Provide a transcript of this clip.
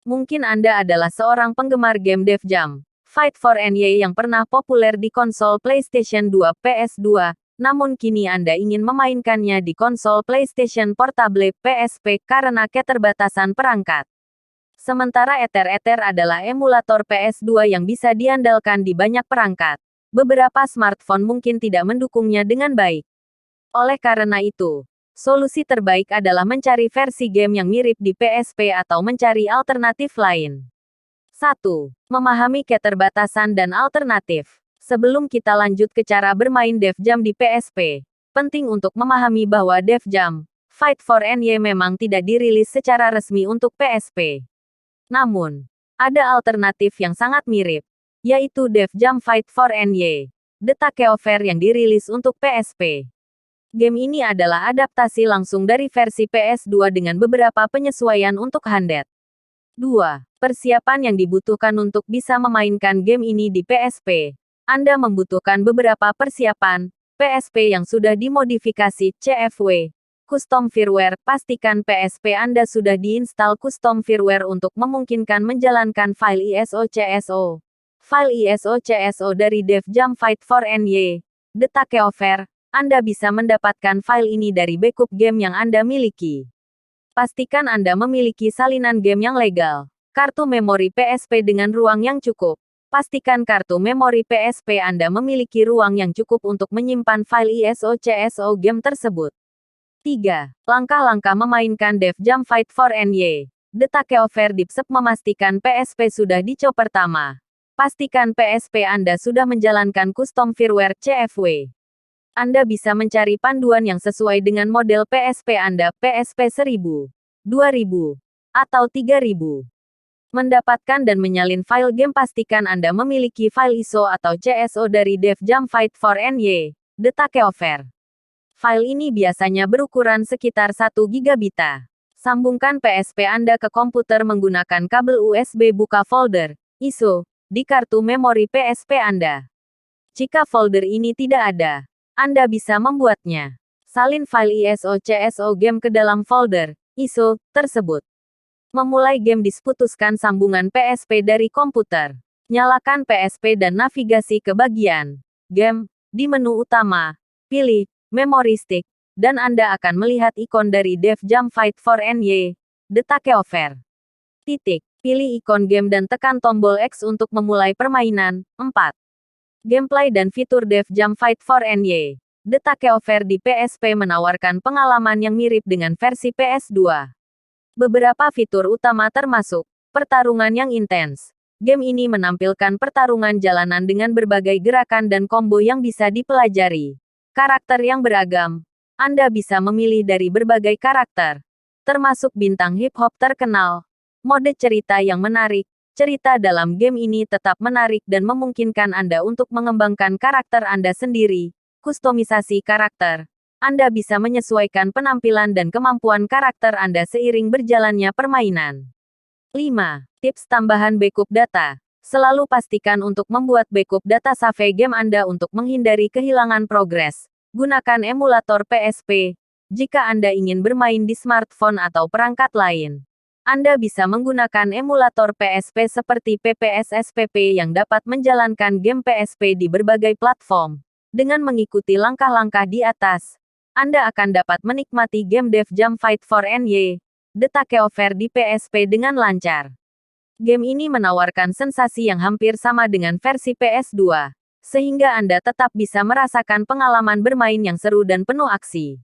Mungkin Anda adalah seorang penggemar game Def Jam Fight for NY yang pernah populer di konsol PlayStation 2 PS2, namun kini Anda ingin memainkannya di konsol PlayStation Portable PSP karena keterbatasan perangkat. Sementara Ether adalah emulator PS2 yang bisa diandalkan di banyak perangkat. Beberapa smartphone mungkin tidak mendukungnya dengan baik. Oleh karena itu, solusi terbaik adalah mencari versi game yang mirip di PSP atau mencari alternatif lain. 1. Memahami keterbatasan dan alternatif. Sebelum kita lanjut ke cara bermain Def Jam di PSP, penting untuk memahami bahwa Def Jam Fight for NY memang tidak dirilis secara resmi untuk PSP. Namun, ada alternatif yang sangat mirip, yaitu Def Jam Fight for NY, The Takeover yang dirilis untuk PSP. Game ini adalah adaptasi langsung dari versi PS2 dengan beberapa penyesuaian untuk handheld. 2. Persiapan yang dibutuhkan untuk bisa memainkan game ini di PSP. Anda membutuhkan beberapa persiapan. PSP yang sudah dimodifikasi CFW. Custom firmware. Pastikan PSP Anda sudah diinstal custom firmware untuk memungkinkan menjalankan file ISO/CSO. File ISO/CSO dari Def Jam Fight for NY, The Takeover. Anda bisa mendapatkan file ini dari backup game yang Anda miliki. Pastikan Anda memiliki salinan game yang legal. Kartu memori PSP dengan ruang yang cukup. Pastikan kartu memori PSP Anda memiliki ruang yang cukup untuk menyimpan file ISO/CSO game tersebut. 3. Langkah-langkah memainkan Def Jam Fight for NY, The Takeover Dipsep. Memastikan PSP sudah dicop pertama. Pastikan PSP Anda sudah menjalankan custom firmware CFW. Anda bisa mencari panduan yang sesuai dengan model PSP Anda, PSP 1000, 2000, atau 3000. Mendapatkan dan menyalin file game. Pastikan Anda memiliki file ISO atau CSO dari Def Jam Fight for NY, The Takeover. File ini biasanya berukuran sekitar 1 GB. Sambungkan PSP Anda ke komputer menggunakan kabel USB. Buka folder ISO di kartu memori PSP Anda. Jika folder ini tidak ada, Anda bisa membuatnya. Salin file ISO/CSO game ke dalam folder ISO tersebut. Memulai game. Diputuskan sambungan PSP dari komputer. Nyalakan PSP dan navigasi ke bagian game. Di menu utama, pilih Memory Stick, dan Anda akan melihat ikon dari Def Jam Fight for NY, The Takeover. Pilih ikon game dan tekan tombol X untuk memulai permainan. 4. Gameplay dan fitur Def Jam Fight for NY, The Takeover di PSP menawarkan pengalaman yang mirip dengan versi PS2. Beberapa fitur utama termasuk pertarungan yang intens. Game ini menampilkan pertarungan jalanan dengan berbagai gerakan dan combo yang bisa dipelajari. Karakter yang beragam. Anda bisa memilih dari berbagai karakter, termasuk bintang hip hop terkenal. Mode cerita yang menarik. Cerita dalam game ini tetap menarik dan memungkinkan Anda untuk mengembangkan karakter Anda sendiri. Kustomisasi karakter. Anda bisa menyesuaikan penampilan dan kemampuan karakter Anda seiring berjalannya permainan. 5. Tips tambahan backup data. Selalu pastikan untuk membuat backup data save game Anda untuk menghindari kehilangan progres. Gunakan emulator PSP jika Anda ingin bermain di smartphone atau perangkat lain. Anda bisa menggunakan emulator PSP seperti PPSSPP yang dapat menjalankan game PSP di berbagai platform. Dengan mengikuti langkah-langkah di atas, Anda akan dapat menikmati game Def Jam Fight for NY, The Takeover di PSP dengan lancar. Game ini menawarkan sensasi yang hampir sama dengan versi PS2, sehingga Anda tetap bisa merasakan pengalaman bermain yang seru dan penuh aksi.